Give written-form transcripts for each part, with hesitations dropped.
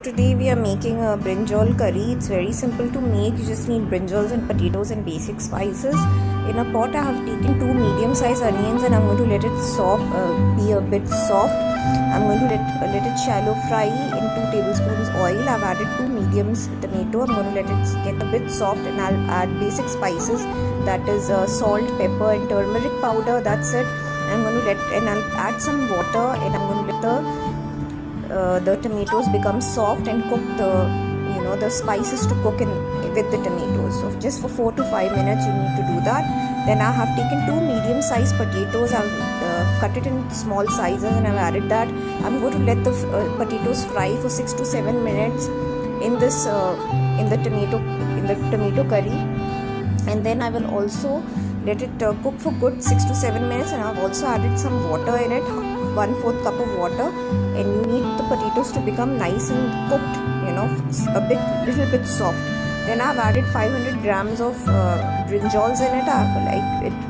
Today we are making a brinjal curry. It's very simple to make. You just need brinjals and potatoes and basic spices. In a pot I have taken 2 medium-sized onions and I'm going to let it be a bit soft. I'm going to let it shallow fry in 2 tablespoons oil. I've added 2 medium tomato. I'm going to let it get a bit soft and I'll add basic spices, that is salt, pepper and turmeric powder. That's it. I'll add some water and I'm going to let the tomatoes become soft and cook the spices to cook with the tomatoes. So just for 4 to 5 minutes you need to do that. Then I have taken 2 medium-sized potatoes. I've cut it in small sizes and I've added that. I'm going to let the potatoes fry for 6 to 7 minutes in the tomato curry, and then I will also let it cook for good 6 to 7 minutes, and I've also added some water in it, 1/4 cup of water, and you need the potatoes to become nice and cooked, little bit soft. Then I've added 500 grams of brinjals in it.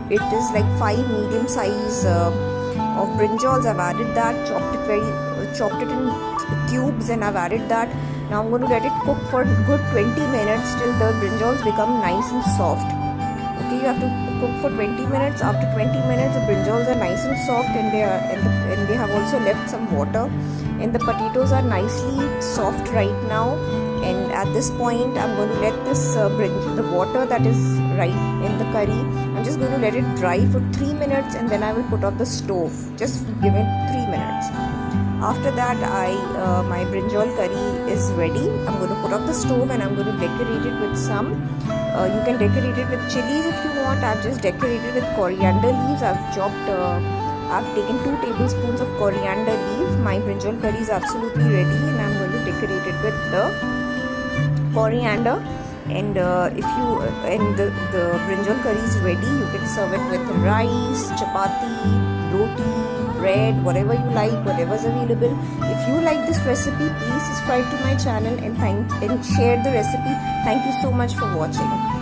It is like 5 medium size of brinjals. I've added that, chopped it in cubes, and I've added that. Now I'm going to let it cook for good 20 minutes till the brinjals become nice and soft. Okay, you have to cook for 20 minutes. After 20 minutes, the brinjals are nice and soft, and they have also left some water, and the potatoes are nicely soft right now. And at this point, I'm going to let the water that is right in the curry, I'm just going to let it dry for 3 minutes, and then I will put off the stove. Just give it 3 minutes. After that, my brinjal curry is ready. I'm going to put off the stove and I'm going to decorate it with some. You can decorate it with chilies if you want. I've just decorated with coriander leaves. I've taken 2 tablespoons of coriander leaf. My brinjal curry is absolutely ready, and I'm going to decorate it with the coriander. And the brinjal curry is ready. You can serve it with rice, chapati, roti, bread, whatever you like, whatever is available. If you like this recipe, please subscribe to my channel and share the recipe. Thank you so much for watching.